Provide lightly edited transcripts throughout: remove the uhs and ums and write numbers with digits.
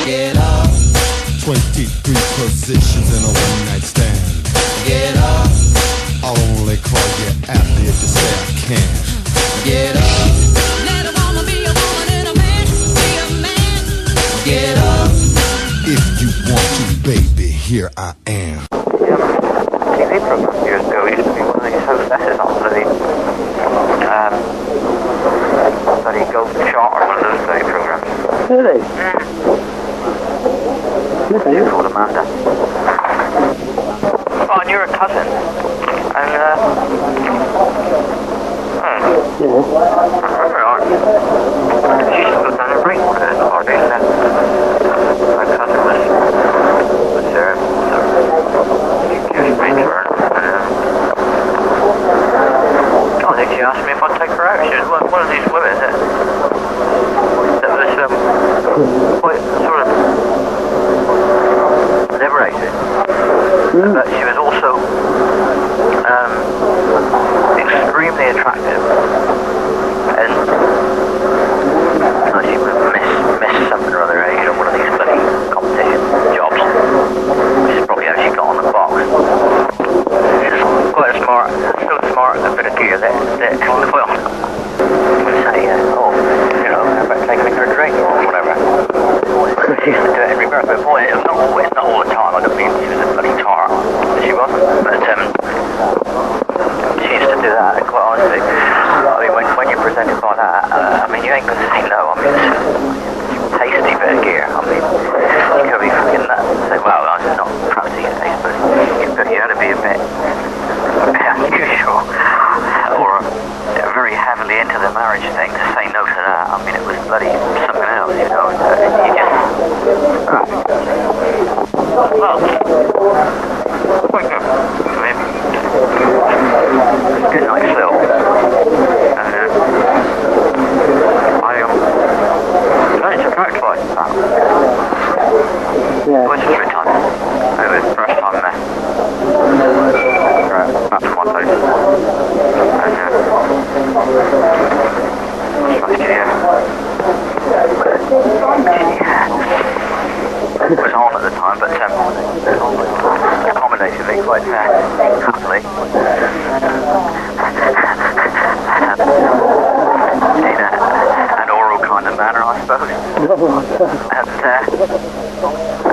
Get up. 23 positions in a one-night stand. Get up. I'll only call you after if you say I can. Get up. Let a woman be a woman and a man be a man. Get up. If you want to, baby, here I am. TV program years ago, we used to be one of these hostesses on bloody Gold Chart or one of those bloody programs. Really? She's called Amanda. Oh, and you're a cousin. And, Yeah. Right. She used to go down and bring one of those parties, and my cousin was there, so she was bringing her, I think she asked me if I'd take her out. She was one of these women that was quite sort of liberated, but she was also extremely attractive, and she would miss something or other, you know, one of these bloody competition jobs, which is probably how she got on the box. She's quite a smart, so smart, a bit of gear that well, would say, oh, you know, about taking her a drink or whatever. She used to do it every birthday. Boy, it was not all the time. I don't mean she was a bloody tart. She wasn't. But she used to do that, and quite honestly, I mean, when you're presented by that, I mean, you ain't going to say no. I mean, it's a tasty bit of gear. I mean, you could be fucking that. Say, well, I'm not proud to your taste, but you had to be a bit unusual, or very heavily into the marriage thing to say no to that. I mean, it was bloody something else, you know. You just, well, quite good. I mean, good night still. And I took her out twice. Yeah. Twice or three times. It was the first time I met. Back to one place. And it was on at the time, but accommodated me quite happily. In an oral kind of manner, I suppose.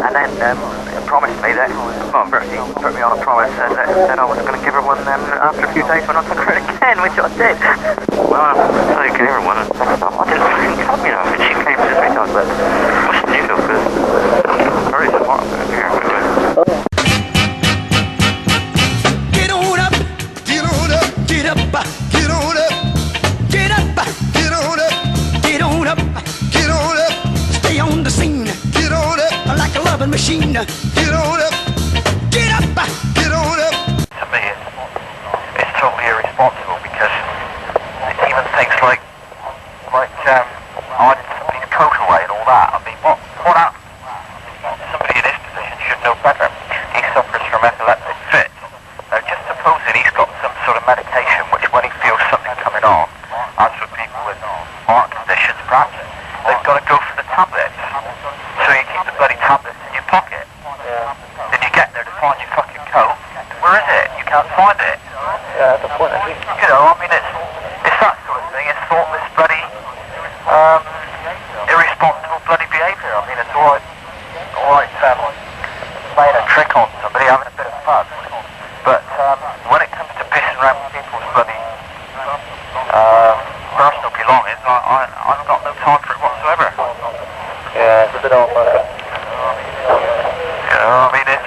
And then promised me that, well, first he put me on a promise that I was going to give her one after a few days when I took her again, which I did. Well, I gave her one, and I didn't fucking come, you know, and she came 2 or 3 times, but it was new, because very smart here. Get on up, get on up, get up, get on up, get up, get on up, get on up, get on up, stay on the scene, get on up, like a loving machine, get on up, get up, get on up. To me, it's totally irresponsible, because even things like hiding somebody's coat away and all that, I mean, what happens? Somebody in his position should know better. He suffers from epileptic fits. Now, just supposing he's got some sort of medication which, when he feels something coming on, as with people with heart conditions, perhaps, they've got to go for the tablets. So you keep the bloody tablets in your pocket. Then you get there to find your fucking coat. Where is it? You can't find it. Yeah, that's the point, I think. You know, I mean, it's that sort of thing. It's thoughtless bloody, irresponsible bloody behaviour. I mean, it's all right, playing a trick on somebody, having a bit of fun. But when it comes to pissing around with people's bloody personal belongings, I've got no time for it whatsoever. Yeah, it's a bit awkward. You know, I mean, if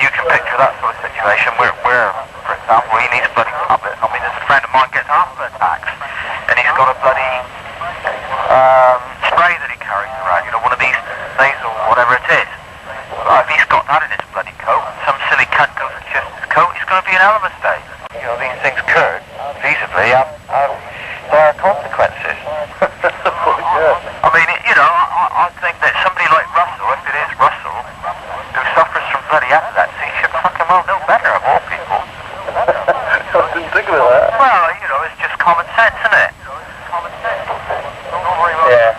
you can picture that sort of situation where for example, he needs bloody tablet. I mean, there's a friend of mine gets asthma attacks, and he's got a bloody spray that he carries around, you know, one of these nasal whatever it is. Well, if he's got that in his bloody coat, some silly cunt goes and shifts his coat, he's going to be in hell of a state. You know, these things could, feasibly, there are consequences. I mean, you know, I think that somebody like Russell, if it is Russell, who suffers from bloody epilepsy, should fucking well know better, of all people. I didn't think about that. Well, you know, it's just common sense, isn't it? Yeah.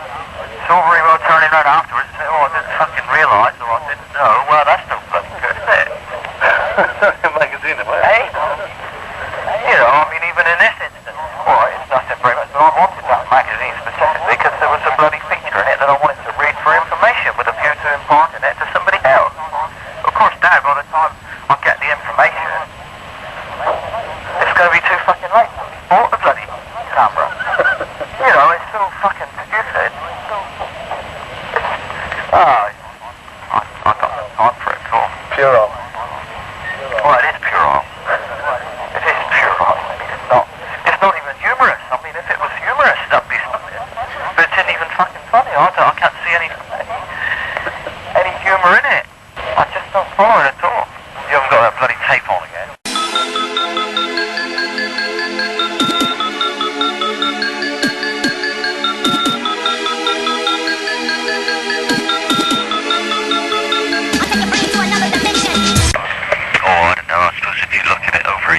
So very well turning around afterwards and saying, oh, I didn't fucking realise, or I didn't know, well, that's no bloody good, is it? Magazine, mate. Hey? You know, I mean, even in this instance, alright, it's nothing very much, but I wanted that magazine specifically because there was a bloody feature in it that I wanted to read for information with a view to imparting it to somebody else. Of course, now, by the time I get the information, it's going to be too fucking late. Bought the bloody camera. You know, it's so fucking stupid. I got no time for it at all. Pure on. Well, it is puerile. It is puerile. I mean, it's not even humorous. I mean, if it was humorous, that'd be something. But it isn't even fucking funny. I can't see any humour in it. I just don't follow it at all. You haven't got that bloody tape on again.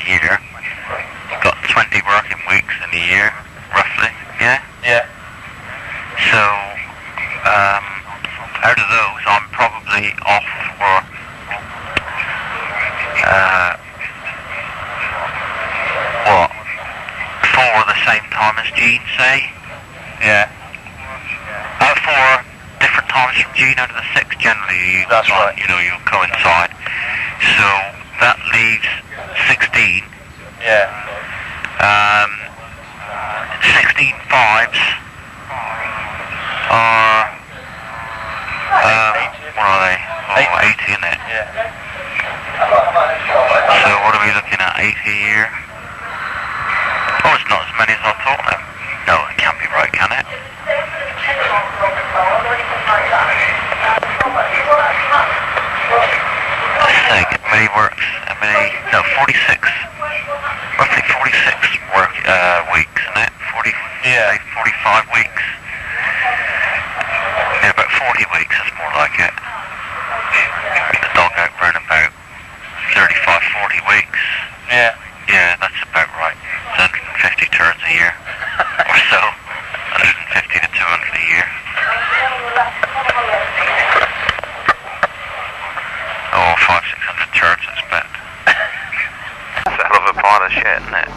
Year. You've got 20 working weeks in a year, roughly, yeah? Yeah. So, out of those, I'm probably off for, what, 4 the same time as Gene, say? Yeah. 4 different times from Gene out of the 6, generally. That's right. You know, you'll coincide. So, that leaves 16. Yeah. 16 fives are, what are they? Oh, 80, isn't it? Yeah. So what are we looking at, 80 a year? Oh, it's not as many as I thought then. No, it can't be right, can it? Let's say, how many works, no, 46, roughly 46 weeks, isn't it? 40, Yeah. say 45 weeks. Yeah, about 40 weeks is more like it. Get the dog out round about 35, 40 weeks. Yeah. Yeah, that's about right. 150 turns a year, or so. 150 to 200 a year. Oh, 500-600 turns, I expect. That's a hell of a pile of shit, isn't it?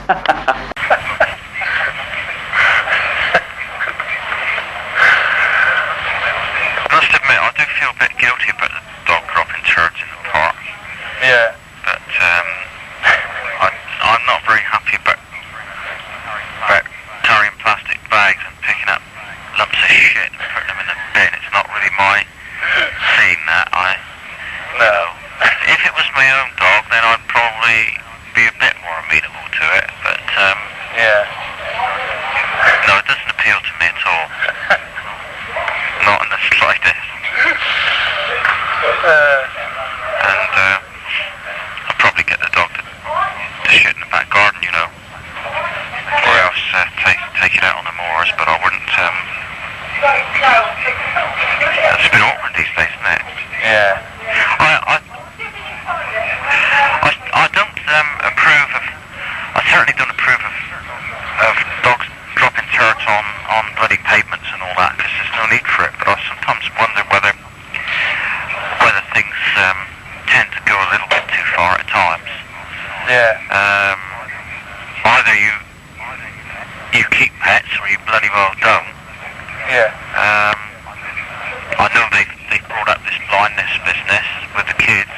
I must admit, I do feel a bit guilty about the dog dropping turds in the park. Yeah. But I'm not very happy about carrying plastic bags and picking up lumps of shit and putting them in the bin. It's not really my thing, that. No. If it was my own dog, then I'd probably be a bit more amenable to it. But Yeah. no, it doesn't appeal to me at all. Not in the slightest. And I'll probably get the dog to shit in the back garden, you know. Or else take it out on the moors, but I wouldn't. It's a bit awkward these days, isn't it? Yeah. I don't approve of. I certainly don't approve of dogs dropping turds on bloody pavements and all that, because there's no need for it. But I sometimes wonder whether things tend to go a little bit too far at times. Yeah. Either you keep pets or you bloody well don't. Yeah. I know they've brought up this blindness business with the kids,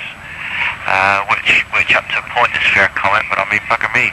which up to a point is fair comment, but I mean, bugger me.